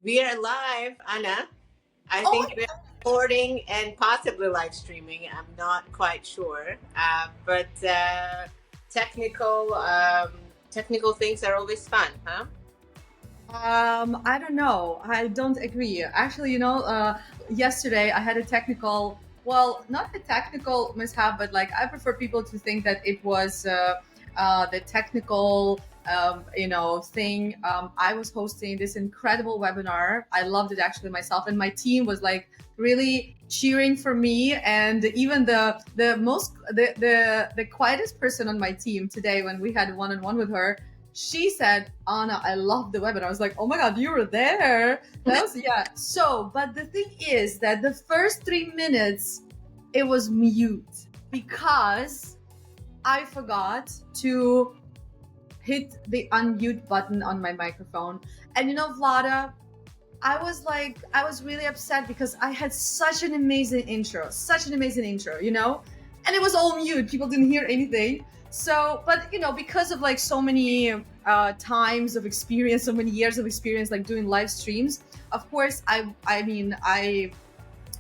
We are live, Anna. I Oh think my we're recording and possibly live streaming. I'm not quite sure, but technical technical things are always fun, huh? I don't know. I don't agree. Actually, yesterday I had a technical, well, not a technical mishap, but like I prefer people to think that it was the technical, thing. I was hosting this incredible webinar. I loved it actually myself, and my team was like really cheering for me. And even the quietest person on my team today, when we had one on one with her, she said, Anna, I love the web. And I was like, oh my God, you were there. That was, yeah. So, but the thing is that the first 3 minutes, it was mute because I forgot to hit the unmute button on my microphone. And Vlada, I was really upset because I had such an amazing intro, and it was all mute. People didn't hear anything. So, but because of like so many times of experience, so many years of experience, like doing live streams, of course, I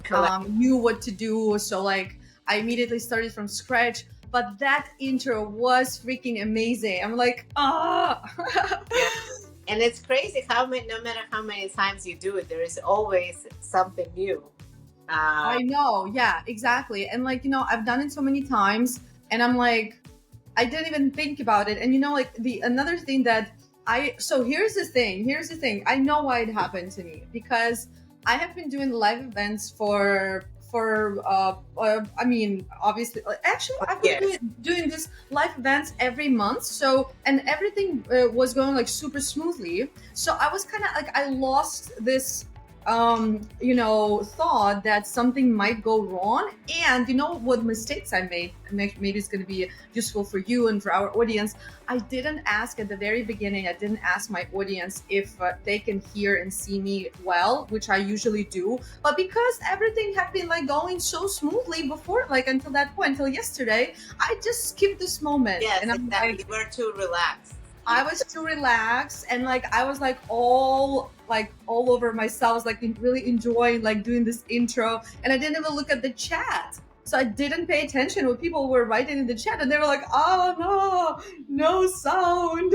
Collect. knew what to do. So like, I immediately started from scratch. But that intro was freaking amazing. I'm like, ah. Yeah. And it's crazy how many, no matter how many times you do it, there is always something new. I Uh, know. Yeah, exactly. And like, I've done it so many times and I'm like, I didn't even think about it. And like the another thing that so here's the thing. I know why it happened to me because I have been doing live events obviously, actually I've been yes. doing this live events every month. So, and everything was going like super smoothly. So I was kind of like, I lost this thought that something might go wrong. And what mistakes I made, maybe it's going to be useful for you and for our audience. I didn't ask at the very beginning, I didn't ask my audience if they can hear and see me well, which I usually do. But because everything had been like going so smoothly before, like until that point, until yesterday, I just skipped this moment. Yes, And I'm exactly. like, You were too relaxed. You I was too relaxed, and like I was like all over myself. I was like really enjoying like doing this intro, and I didn't even look at the chat. So I didn't pay attention what people were writing in the chat, and they were like, "Oh no, no sound."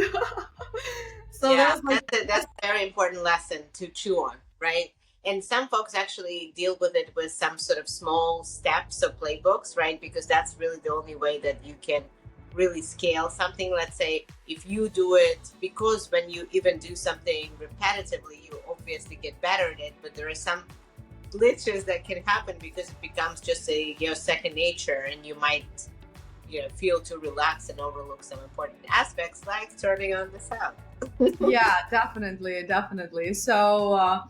So there Yeah, was like, that's a very important lesson to chew on, right? And some folks actually deal with it with some sort of small steps or playbooks, right? Because that's really the only way that you can really scale something. Let's say if you do it, because when you even do something repetitively, you obviously get better at it, but there are some glitches that can happen because it becomes just your second nature, and you might feel too relaxed and overlook some important aspects like turning on the sound. yeah, definitely, definitely. So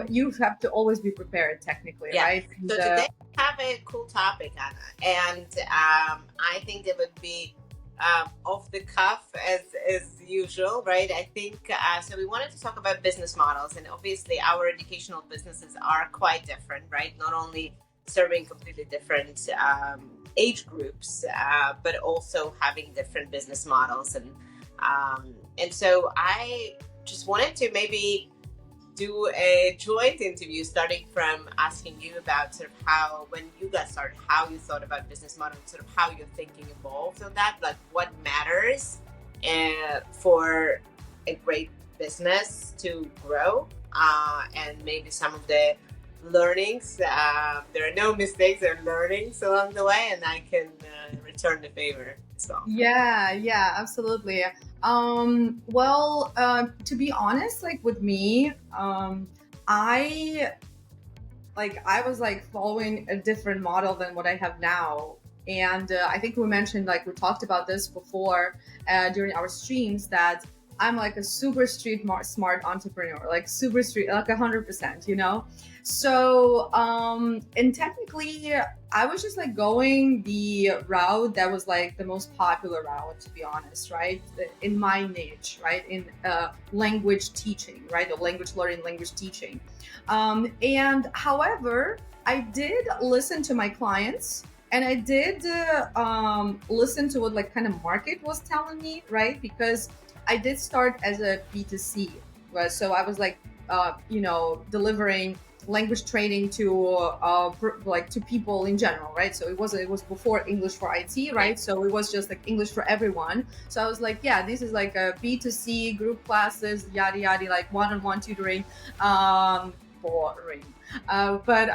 you have to always be prepared, technically, Yeah. right? And, So today we have a cool topic, Anna, and I think it would be off the cuff as usual, right? I think so. We wanted to talk about business models, and obviously our educational businesses are quite different, right? Not only serving completely different age groups, but also having different business models, and so I just wanted to maybe do a joint interview starting from asking you about sort of how, when you got started, how you thought about business model, sort of how your thinking evolved on that, like what matters for a great business to grow, and maybe some of the learnings. There are no mistakes, there are learnings along the way, and I can return the favor as well. yeah, yeah, absolutely. Well, to be honest, like with me, I I was like following a different model than what I have now. And I think we mentioned, like we talked about this before during our streams, that I'm like a super smart entrepreneur, like super street, like 100%, So, and technically, I was just like going the route that was like the most popular route, to be honest, right? In my niche, right? In language teaching, right? Or language learning, language teaching. And however, I did listen to my clients, and I did listen to what like kind of market was telling me, right? Because I did start as a B2C. So I was like delivering language training to to people in general, right? So it was before English for IT, right? So it was just like English for everyone. So I was like, yeah, this is like a B2C group classes, yada yada, like one-on-one tutoring. Boring, but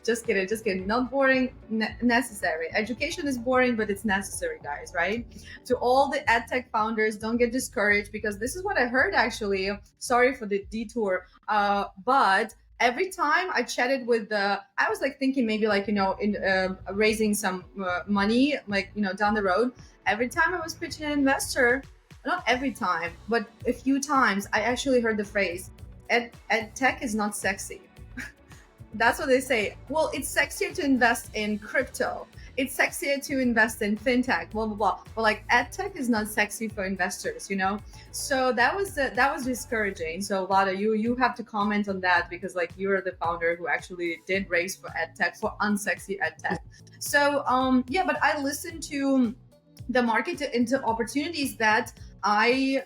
just kidding. Not boring, necessary. Education is boring, but it's necessary, guys, right? To all the EdTech founders, don't get discouraged, because this is what I heard actually. Sorry for the detour, but every time I chatted with I was like thinking maybe like, in raising some money, like, down the road. Every time I was pitching an investor, not every time, but a few times, I actually heard the phrase, ed tech is not sexy. That's what they say. Well, it's sexier to invest in crypto. It's sexier to invest in fintech, blah blah blah. But like ed tech is not sexy for investors, So that was discouraging. So Vlada, you have to comment on that, because like you're the founder who actually did raise for ed tech, for unsexy ed tech. So yeah, but I listened to the market into opportunities that I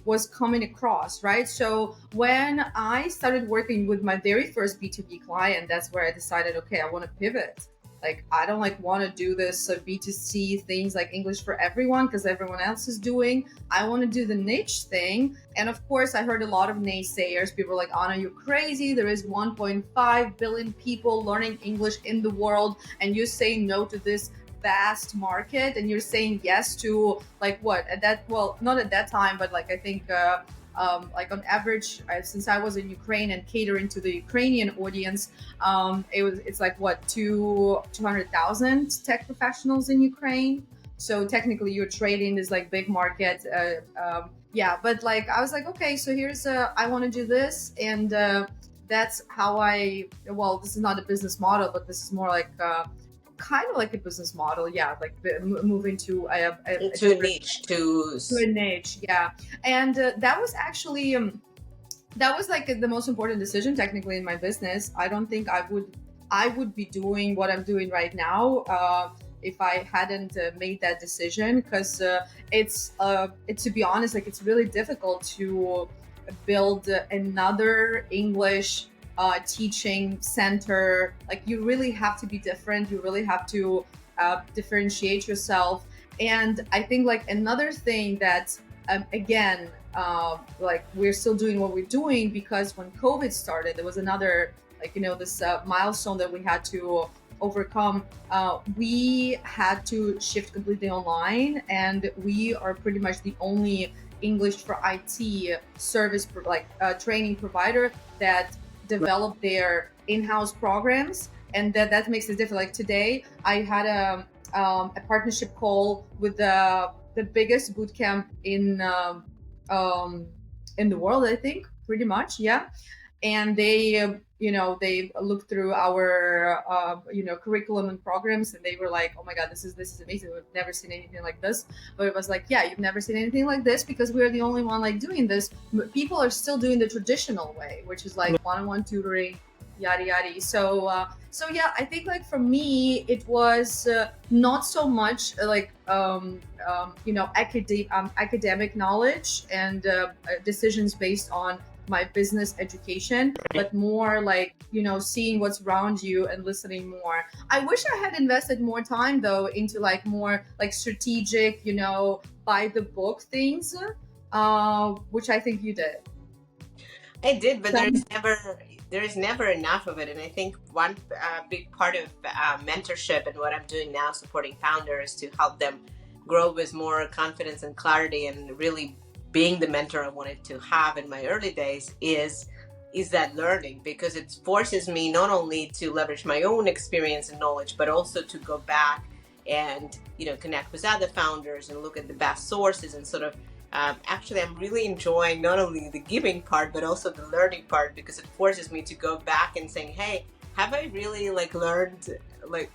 was coming across, right? So when I started working with my very first B2B client, that's where I decided, okay, I want to pivot. Like, I don't want to do this B2C things like English for everyone, because everyone else is doing. I want to do the niche thing. And of course, I heard a lot of naysayers. People were like, Anna, you're crazy. There is 1.5 billion people learning English in the world, and you're saying no to this vast market, and you're saying yes to like what at that, well, not at that time, but like I think like on average, since I was in Ukraine and catering to the Ukrainian audience, it's like what, 200,000 tech professionals in Ukraine. So technically you're trading this like big market. Yeah, but like I was like, okay, so here's I want to do this, and that's how well, this is not a business model, but this is more like kind of like a business model, yeah, like moving to a niche, to a niche, yeah. And that was actually that was like the most important decision technically in my business. I don't think I would be doing what I'm doing right now if I hadn't made that decision, because it's to be honest, like it's really difficult to build another English teaching center. Like you really have to be different. You really have to differentiate yourself. And I think like another thing that again, like we're still doing what we're doing, because when COVID started, there was another like this milestone that we had to overcome. We had to shift completely online, and we are pretty much the only English for IT service training provider that develop their in-house programs, and that makes it different. Like today, I had a partnership call with the biggest bootcamp in the world, I think, pretty much, yeah. And they they looked through our curriculum and programs, and they were like, oh my god, this is amazing, we've never seen anything like this. But it was like, yeah, you've never seen anything like this because we're the only one like doing this. People are still doing the traditional way, which is like one-on-one tutoring, yada yada. So yeah, I think like for me it was not so much like academic knowledge and decisions based on my business education, but more like seeing what's around you and listening more. I wish I had invested more time though into like more like strategic, by the book things, which I think you did. I did, but there is never enough of it. And I think one big part of mentorship and what I'm doing now, supporting founders to help them grow with more confidence and clarity, and really being the mentor I wanted to have in my early days, is that learning, because it forces me not only to leverage my own experience and knowledge, but also to go back and connect with other founders and look at the best sources and sort of actually I'm really enjoying not only the giving part but also the learning part, because it forces me to go back and saying, hey, have I really learned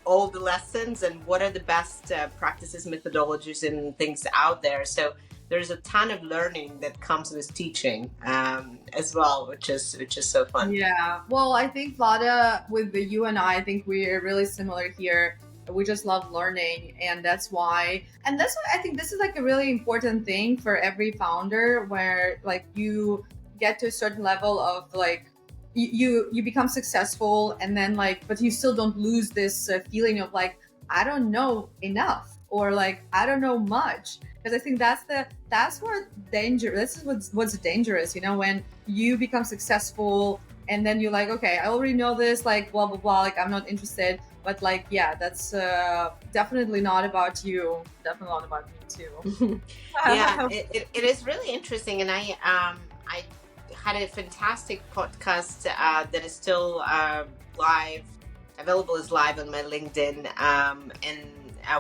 all the lessons, and what are the best practices, methodologies and things out there. So there's a ton of learning that comes with teaching as well, which is so fun. Yeah, well, I think Vlada, with you and I think we're really similar here. We just love learning, and that's why I think this is like a really important thing for every founder, where like you get to a certain level of like you become successful, and then like, but you still don't lose this feeling of like, I don't know enough, or like I don't know much. Because I think that's what danger. This is what's dangerous, when you become successful and then you're like, okay, I already know this, like blah blah blah, like I'm not interested. But like, yeah, that's definitely not about you. Definitely not about me too. Yeah, it is really interesting, and I had a fantastic podcast that is still live, available as live on my LinkedIn, and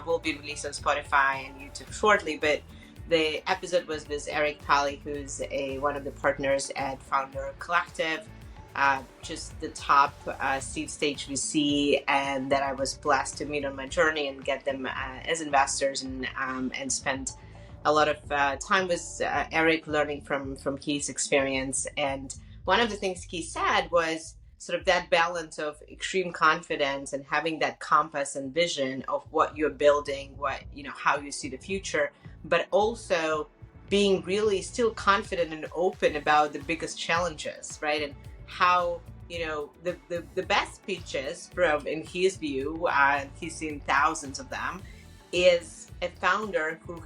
will be released on Spotify and YouTube shortly. But the episode was with Eric Pally, who's one of the partners at Founder Collective, just the top seed stage VC, and that I was blessed to meet on my journey and get them as investors, and spend a lot of time with Eric, learning from his experience. And one of the things he said was sort of that balance of extreme confidence and having that compass and vision of what you're building, how you see the future, but also being really still confident and open about the biggest challenges, right? And how, the best pitches from, in his view, he's seen thousands of them, is a founder who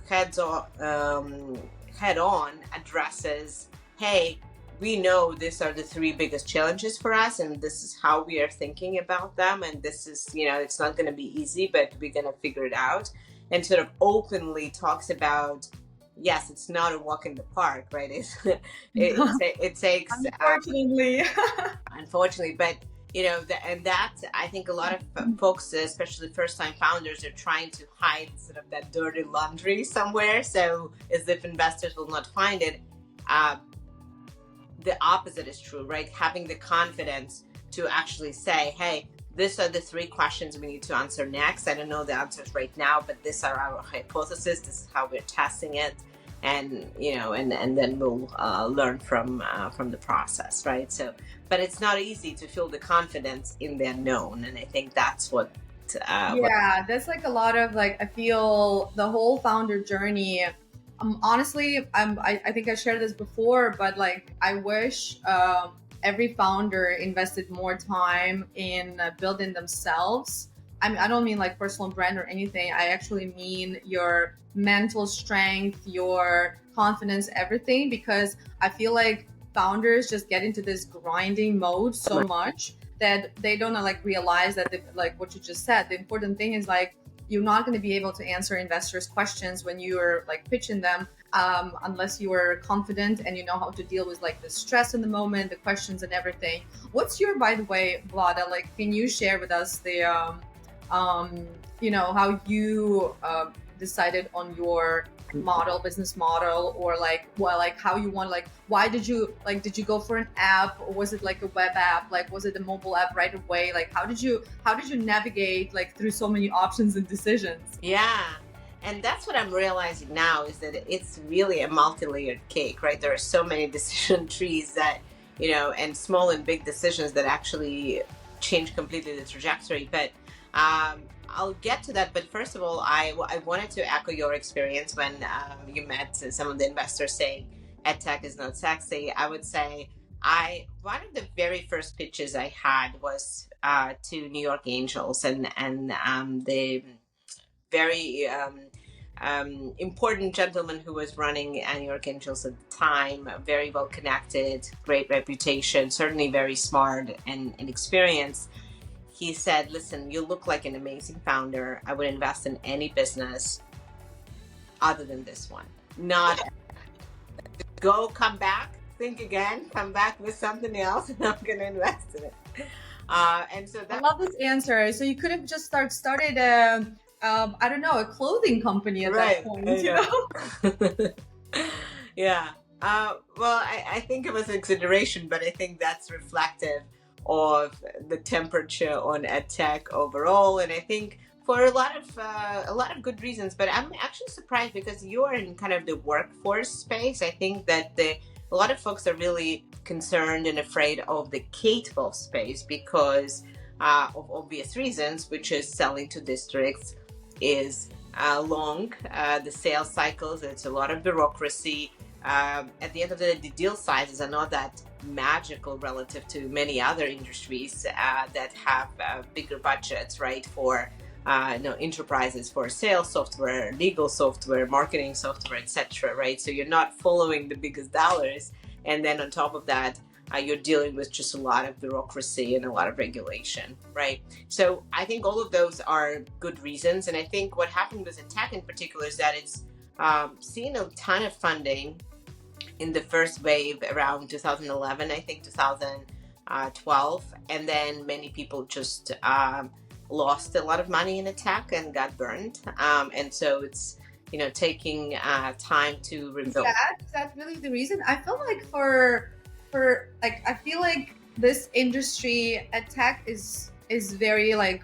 head on addresses, hey, we know these are the three biggest challenges for us, and this is how we are thinking about them, and this is, it's not going to be easy, but we're going to figure it out, and sort of openly talks about, yes, it's not a walk in the park, right? It takes unfortunately, but and that, I think a lot of folks, especially first-time founders, are trying to hide sort of that dirty laundry somewhere, so as if investors will not find it. The opposite is true, right? Having the confidence to actually say, hey, these are the three questions we need to answer next. I don't know the answers right now, but these are our hypotheses. This is how we're testing it, and and then we'll learn from the process, right? So, but it's not easy to feel the confidence in the unknown, and I think that's what. That's like a lot of like, I feel the whole founder journey. Honestly, I think I shared this before, but like I wish every founder invested more time in building themselves. I don't mean like personal brand or anything. I actually mean your mental strength, your confidence, everything, because I feel like founders just get into this grinding mode so much that they don't like realize that like what you just said. The important thing is like, you're not going to be able to answer investors' questions when you're like pitching them, unless you are confident and you know how to deal with like the stress in the moment, the questions and everything. What's your, by the way, Vlada, like, can you share with us the, how you decided on your business model, or like, well, like how you want, like, why did you go for an app, or was it like a web app, like was it a mobile app right away, like how did you navigate like through so many options and decisions? Yeah, and that's what I'm realizing now, is that it's really a multi-layered cake, right? There are so many decision trees that, and small and big decisions that actually change completely the trajectory. But I'll get to that, but first of all, I wanted to echo your experience when you met some of the investors saying EdTech is not sexy. I would say one of the very first pitches I had was to New York Angels, and the very important gentleman who was running New York Angels at the time, very well connected, great reputation, certainly very smart and experienced. He said, listen, you look like an amazing founder. I would invest in any business other than this one. Not come back, think again, come back with something else, and I'm going to invest in it. And so I love this answer. So you could have just started I don't know, a clothing company at that point, Yeah. Well, I think it was an exaggeration, but I think that's reflective of the temperature on EdTech overall, and I think for a lot of good reasons. But I'm actually surprised, because you're in kind of the workforce space. I think that a lot of folks are really concerned and afraid of the K-12 space because of obvious reasons, which is selling to districts is long, the sales cycles, it's a lot of bureaucracy. at the end of the day, the deal sizes are not that magical relative to many other industries that have bigger budgets, right? For enterprises, for sales software, legal software, marketing software, etc. Right? So you're not following the biggest dollars, and then on top of that, you're dealing with just a lot of bureaucracy and a lot of regulation, right? So I think all of those are good reasons, and I think what happened with EdTech in particular is that it's seen a ton of funding in the first wave around 2011, I think 2012, and then many people just lost a lot of money in EdTech and got burned, and so it's taking time to rebuild. Yeah, that's really the reason. I feel like for like, I feel like this industry EdTech is very like,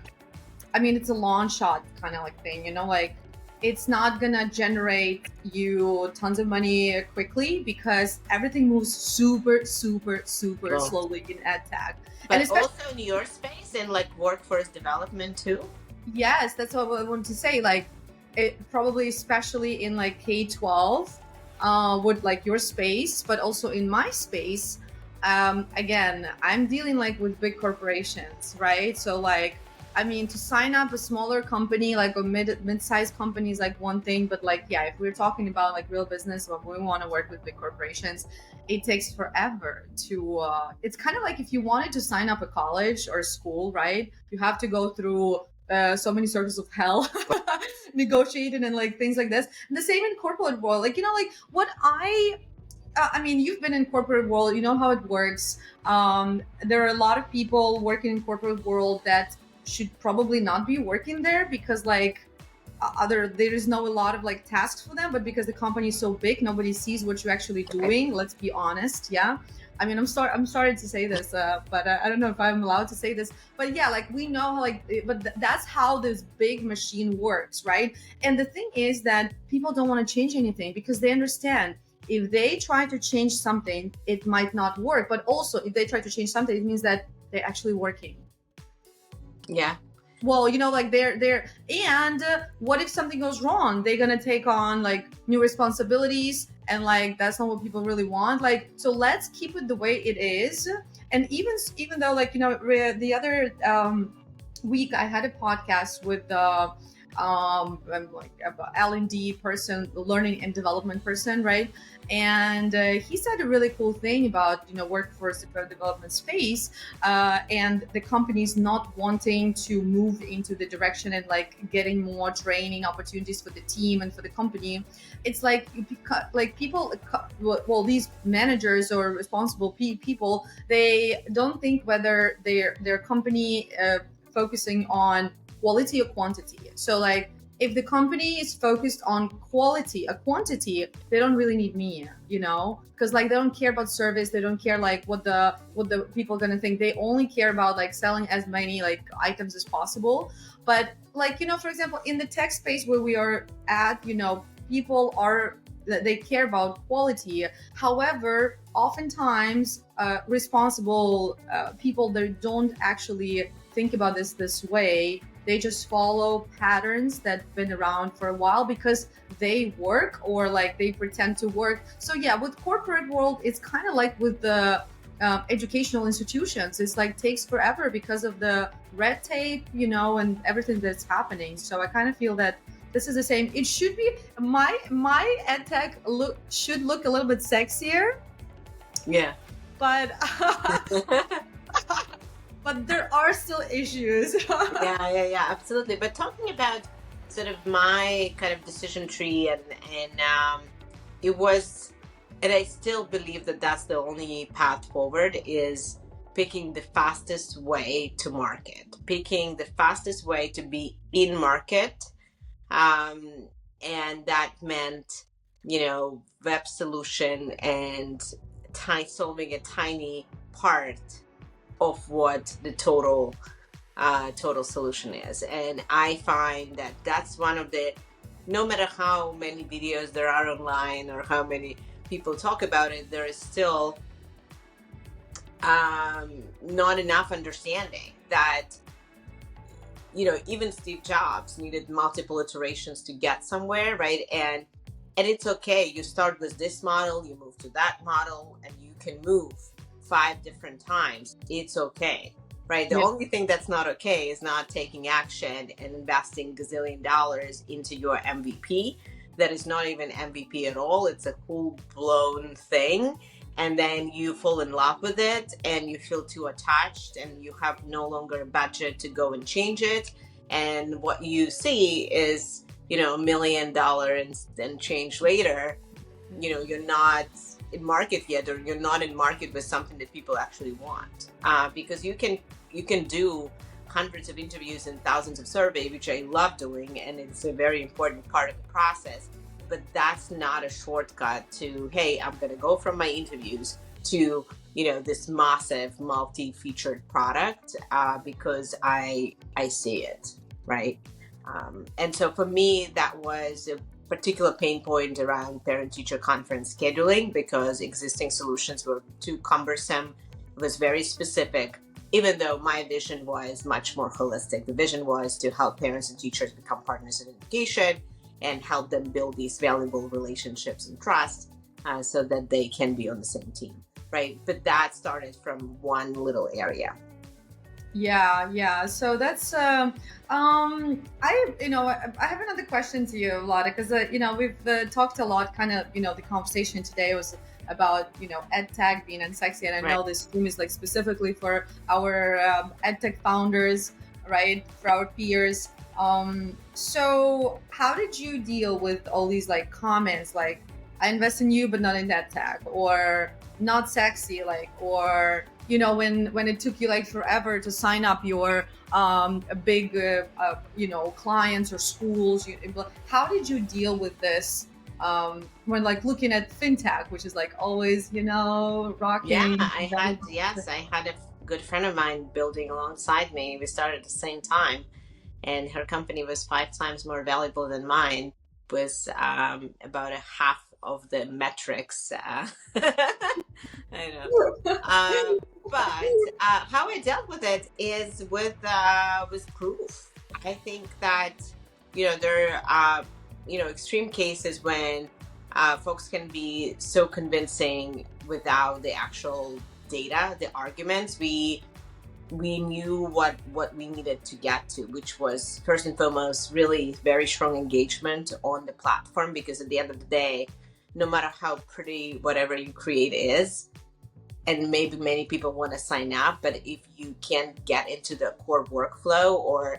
I mean, it's a long shot kind of like thing, like it's not gonna generate you tons of money quickly because everything moves super slowly in EdTech. But also in your space, in like workforce development too. Yes, that's what I wanted to say. Like, it probably especially in like K-12, with like your space, but also in my space. Again, I'm dealing like with big corporations, right? So like, I mean, to sign up a smaller company, like a mid-sized company is like one thing, but like, yeah, if we're talking about like real business, when we want to work with big corporations, it takes forever to, it's kind of like if you wanted to sign up a college or school, right? You have to go through so many circles of hell, negotiating and like things like this. And the same in corporate world, like, like what I mean, you've been in corporate world, you know how it works. There are a lot of people working in corporate world that should probably not be working there because like there is no a lot of like tasks for them, but because the company is so big, nobody sees what you're actually doing. Let's be honest. Yeah. I mean, I'm sorry to say this, but I don't know if I'm allowed to say this, but yeah, like we know how that's how this big machine works, right? And the thing is that people don't want to change anything because they understand if they try to change something, it might not work. But also if they try to change something, it means that they're actually working. Yeah. Well, like they're and what if something goes wrong? They're gonna take on like new responsibilities, and like that's not what people really want. Like, so let's keep it the way it is. And even though like the other week I had a podcast with like L&D person, learning and development person, right? And he said a really cool thing about workforce development space and the companies not wanting to move into the direction and like getting more training opportunities for the team and for the company. It's like people, well, these managers or responsible people, they don't think whether their company focusing on quality or quantity. So like if the company is focused on quantity, they don't really need me, because like they don't care about service, they don't care like what the people are gonna think. They only care about like selling as many like items as possible. But like for example, in the tech space where we are at, people they care about quality. However, oftentimes responsible people, they don't actually think about this way. They just follow patterns that have been around for a while because they work or like they pretend to work. So yeah, with corporate world, it's kind of like with the educational institutions. It's like takes forever because of the red tape, and everything that's happening. So I kind of feel that this is the same. It should be my EdTech should look a little bit sexier. Yeah. But but there are still issues. yeah, absolutely. But talking about sort of my kind of decision tree, and it was, and I still believe that that's the only path forward, is picking the fastest way to market, picking the fastest way to be in market, and that meant web solution and solving a tiny part of what the total solution is. And I find that that's one of the, no matter how many videos there are online or how many people talk about it, there is still not enough understanding that even Steve Jobs needed multiple iterations to get somewhere, right? And And it's okay. You start with this model, you move to that model, and you can move 5 different times. It's okay, right? The Yeah. only thing that's not okay is not taking action and investing gazillion dollars into your MVP that is not even MVP at all. It's a full blown thing. And then you fall in love with it and you feel too attached and you have no longer a budget to go and change it. And what you see is, $1 million and change later, you're not in market yet, or you're not in market with something that people actually want. Because you can do hundreds of interviews and thousands of surveys, which I love doing, and it's a very important part of the process. But that's not a shortcut to, hey, I'm going to go from my interviews to, this massive multi-featured product, because I see it, right? And so for me, that was a particular pain point around parent-teacher conference scheduling, because existing solutions were too cumbersome. It was very specific, even though my vision was much more holistic. The vision was to help parents and teachers become partners in education and help them build these valuable relationships and trust, so that they can be on the same team, right? But that started from one little area. Yeah. So that's I have another question to you, Vlada, because we've talked a lot. Kind of, the conversation today was about EdTech being unsexy, and I know this room is like specifically for our EdTech founders, right? For our peers. So how did you deal with all these like comments like, I invest in you but not in EdTech, or not sexy, like, or when it took you like forever to sign up your big clients or schools, how did you deal with this when like looking at fintech, which is like always rocking? Yeah, I had a good friend of mine building alongside me. We started at the same time, and her company was 5 times more valuable than mine, was about a half of the metrics. I know. But how I dealt with it is with proof. I think that there are extreme cases when folks can be so convincing without the actual data, the arguments. We knew what we needed to get to, which was first and foremost really very strong engagement on the platform, because at the end of the day, no matter how pretty whatever you create is, and maybe many people want to sign up, but if you can't get into the core workflow or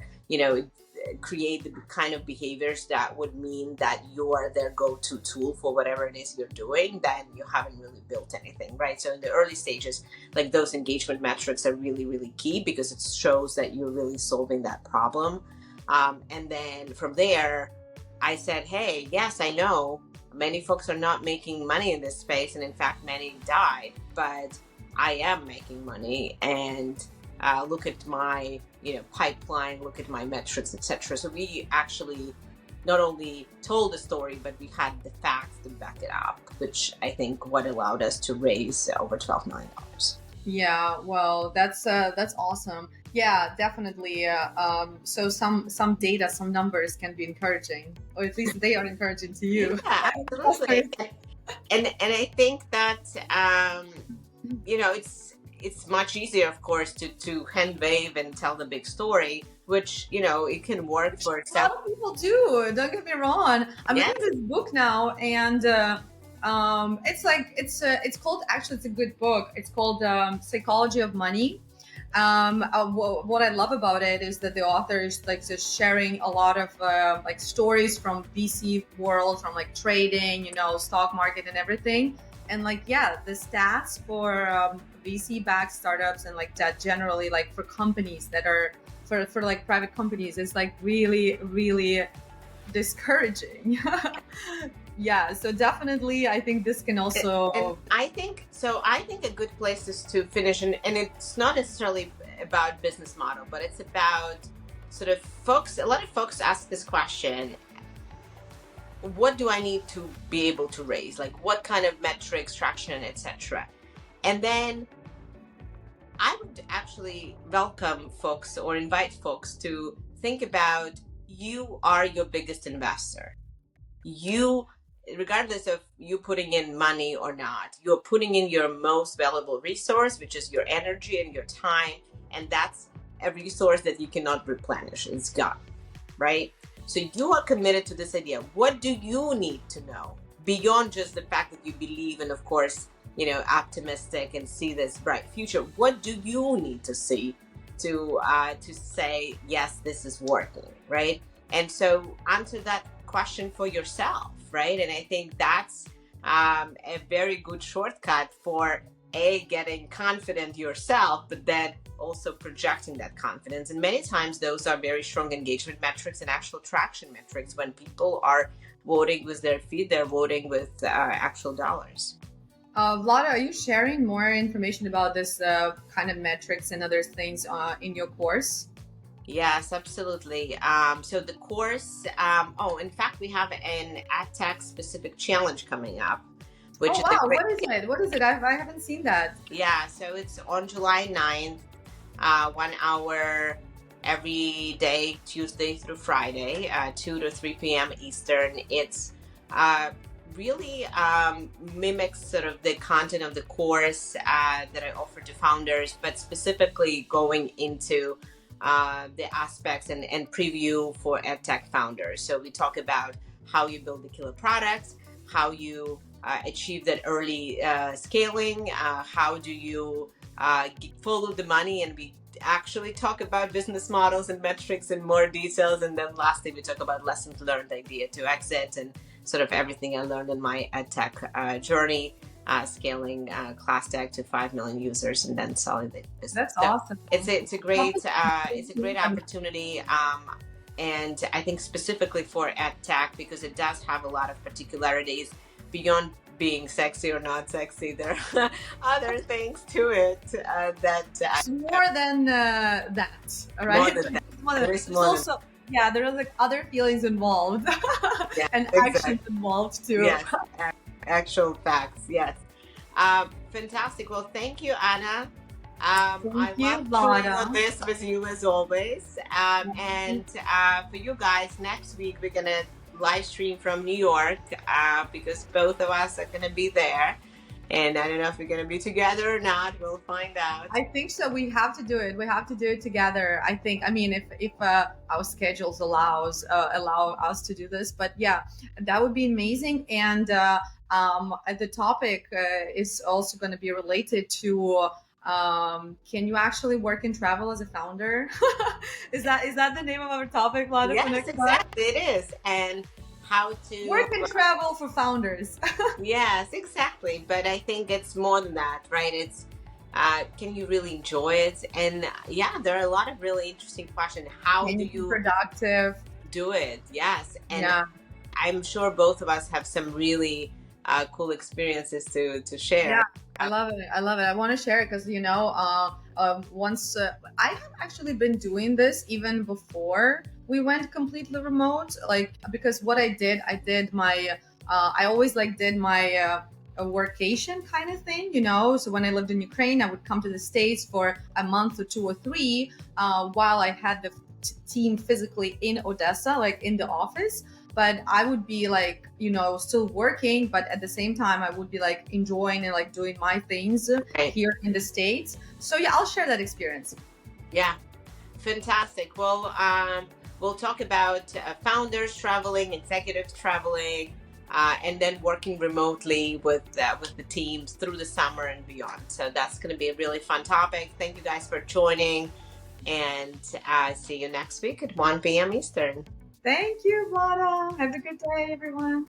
create the kind of behaviors that would mean that you are their go-to tool for whatever it is you're doing, then you haven't really built anything, right? So in the early stages, like, those engagement metrics are really, really key, because it shows that you're really solving that problem. And then from there, I said, hey, yes, I know many folks are not making money in this space, and in fact, many died, but I am making money, and look at my pipeline, look at my metrics, etc. So we actually not only told the story, but we had the facts to back it up, which I think what allowed us to raise over $12 million. Yeah, well, that's awesome. Yeah, definitely. So some data, some numbers can be encouraging, or at least they are encouraging to you. Yeah, absolutely. And I think that it's much easier, of course, to hand wave and tell the big story, which it can work for a lot of people do. Don't get me wrong. I'm reading this book now, and it's called, actually, it's a good book. It's called Psychology of Money. What I love about it is that the author is like just sharing a lot of like stories from VC world, from like trading, stock market and everything. And like, yeah, the stats for VC backed startups and like that generally, like for companies that are for like private companies, is like really, really discouraging. Yeah, so definitely I think this can also, and I think a good place is to finish, and it's not necessarily about business model, but it's about sort of a lot of folks ask this question: what do I need to be able to raise? Like, what kind of metrics, traction, etc. And then I would actually welcome folks or invite folks to think about, you are your biggest investor. You regardless of you putting in money or not, you're putting in your most valuable resource, which is your energy and your time. And that's a resource that you cannot replenish. It's gone, right? So you are committed to this idea. What do you need to know beyond just the fact that you believe and, of course, optimistic and see this bright future? What do you need to see to say, yes, this is working, right? And so answer that question for yourself, right? And I think that's a very good shortcut for getting confident yourself, but then also projecting that confidence. And many times those are very strong engagement metrics and actual traction metrics. When people are voting with their feet, they're voting with actual dollars. Vlada, are you sharing more information about this kind of metrics and other things in your course? Yes, absolutely. So the course, in fact, we have an EdTech specific challenge coming up. What is it? What is it? I haven't seen that. Yeah, so it's on July 9th, 1 hour every day, Tuesday through Friday, 2 to 3 p.m. Eastern. It's really mimics sort of the content of the course that I offer to founders, but specifically going into the aspects and preview for EdTech founders. So we talk about how you build the killer products, how you achieve that early scaling, how do you follow the money, and we actually talk about business models and metrics in more details. And then lastly, we talk about lessons learned, idea to exit, and sort of everything I learned in my EdTech journey, scaling ClassTech to 5 million users and then selling the business. That's awesome. It's a great opportunity. And I think specifically for EdTech, because it does have a lot of particularities beyond being sexy or not sexy. There are other things to it that it's more than that, right? There are like other feelings involved and actions involved too. Yes, actual facts. Yes. Fantastic. Well, thank you, Anna. I love doing this with you as always. And for you guys, next week we're gonna live stream from New York because both of us are gonna be there. And I don't know if we're gonna be together or not. We'll find out. I think so. We have to do it. We have to do it together. I think. I mean, if our schedules allow us to do this, but yeah, that would be amazing. And the topic is also going to be related to. Can you actually work and travel as a founder? Is that the name of our topic, Vlada? Yes, exactly. It is. And how to work and travel for founders. Yes, exactly. But I think it's more than that, right? It's can you really enjoy it? And yeah, there are a lot of really interesting questions. How do you productive do it? Yes. And I'm sure both of us have some really cool experiences to share. Yeah, I love it. I want to share it because once I have actually been doing this even before we went completely remote. Like because what I did my I always did my a workation kind of thing, So when I lived in Ukraine, I would come to the States for a month or 2 or 3 while I had the team physically in Odessa, like in the office. But I would be still working, but at the same time, I would be enjoying and doing my things here in the States. So yeah, I'll share that experience. Yeah, fantastic. Well, we'll talk about founders traveling, executives traveling, and then working remotely with the teams through the summer and beyond. So that's going to be a really fun topic. Thank you guys for joining, and see you next week at 1 p.m. Eastern. Thank you, Vlada. Have a good day, everyone.